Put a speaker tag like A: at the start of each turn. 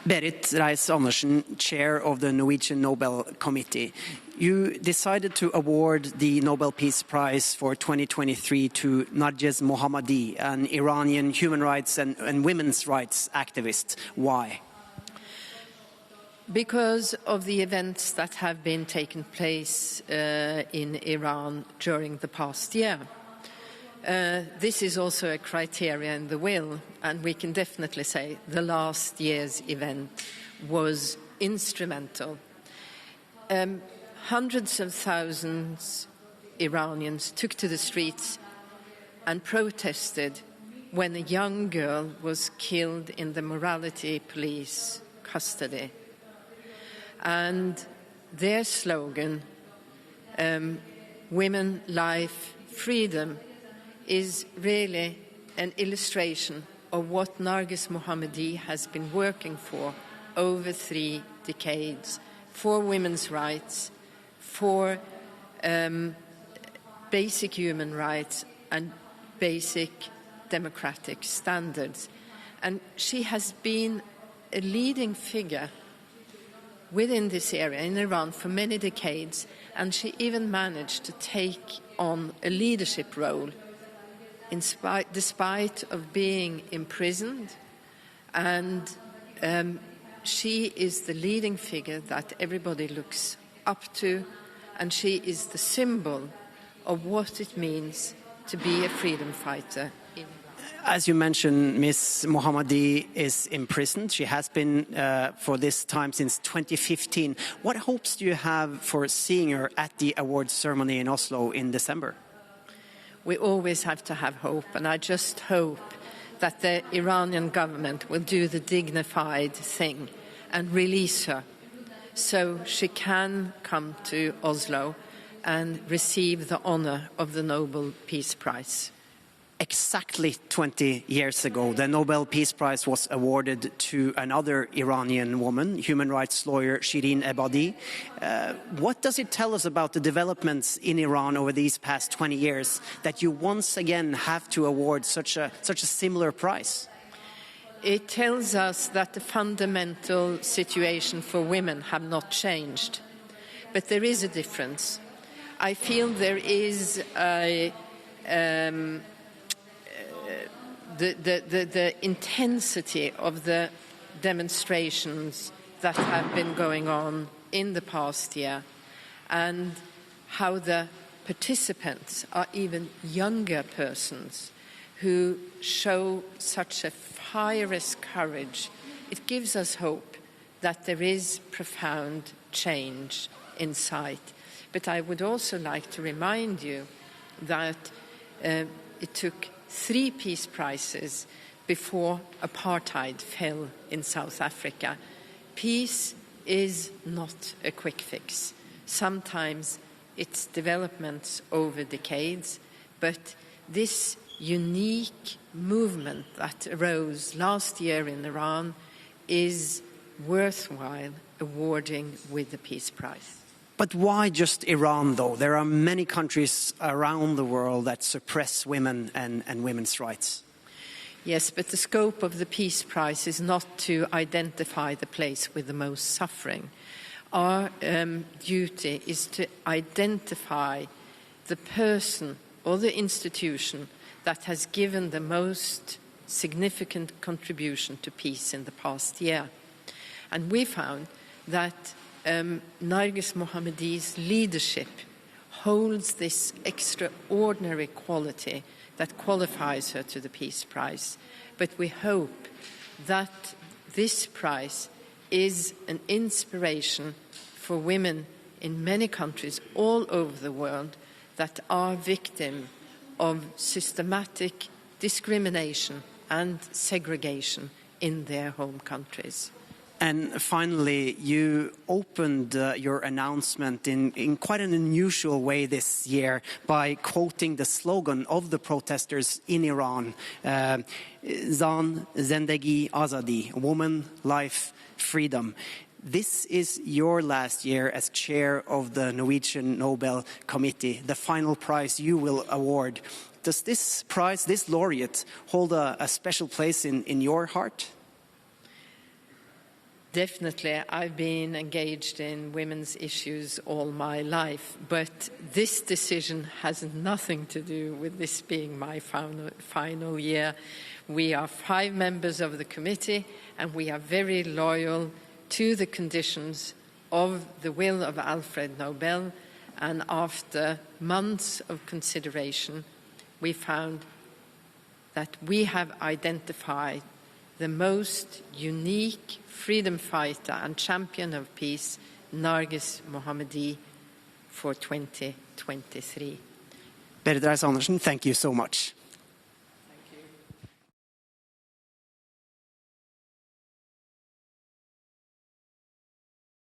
A: Berit Reiss-Andersen, chair of the Norwegian Nobel Committee. You decided to award the Nobel Peace Prize for 2023 to Narges Mohammadi, an Iranian human rights and women's rights activist. Why?
B: Because of the events that have been taking place in Iran during the past year. This is also a criteria in the will, and we can definitely say the last year's event was instrumental. Hundreds of thousands Iranians took to the streets and protested when a young girl was killed in the morality police custody. And their slogan, Women, Life, Freedom, is really an illustration of what Narges Mohammadi has been working for over 3 decades, for women's rights, for basic human rights and basic democratic standards. And she has been a leading figure within this area in Iran for many decades, and she even managed to take on a leadership role despite of being imprisoned, and she is the leading figure that everybody looks up to, and she is the symbol of what it means to be a freedom fighter.
A: As you mentioned, Ms. Mohammadi is imprisoned. She has been for this time since 2015. What hopes do you have for seeing her at the awards ceremony in Oslo in December?
B: We always have to have hope, and I just hope that the Iranian government will do the dignified thing and release her so she can come to Oslo and receive the honor of the Nobel Peace Prize.
A: Exactly 20 years ago, the Nobel Peace Prize was awarded to another Iranian woman, human rights lawyer Shirin Ebadi. What does it tell us about the developments in Iran over these past 20 years that you once again have to award such a similar prize?
B: It tells us that the fundamental situation for women have not changed, but there is a difference. I feel there is the intensity of the demonstrations that have been going on in the past year, and how the participants are even younger persons who show such a fierce courage. It gives us hope that there is profound change in sight. But I would also like to remind you that it took 3 peace prizes before apartheid fell in South Africa. Peace is not a quick fix. Sometimes it's developments over decades, but this unique movement that arose last year in Iran is worthwhile awarding with the Peace Prize.
A: But why just Iran, though? There are many countries around the world that suppress women and women's rights.
B: Yes, but the scope of the Peace Prize is not to identify the place with the most suffering. Our duty is to identify the person or the institution that has given the most significant contribution to peace in the past year. And we found that Narges Mohammadi's leadership holds this extraordinary quality that qualifies her to the Peace Prize. But we hope that this prize is an inspiration for women in many countries all over the world that are victims of systematic discrimination and segregation in their home countries.
A: And finally, you opened your announcement in quite an unusual way this year by quoting the slogan of the protesters in Iran, Zan, Zendegi, Azadi, woman, life, freedom. This is your last year as chair of the Norwegian Nobel Committee, the final prize you will award. Does this prize, this laureate, hold a special place in your heart?
B: Definitely, I've been engaged in women's issues all my life, but this decision has nothing to do with this being my final year. We are 5 members of the committee, and we are very loyal to the conditions of the will of Alfred Nobel, and after months of consideration, we found that we have identified the most unique freedom fighter and champion of peace, Narges Mohammadi, for 2023.
A: Berit Reiss-Andersen, thank you so much.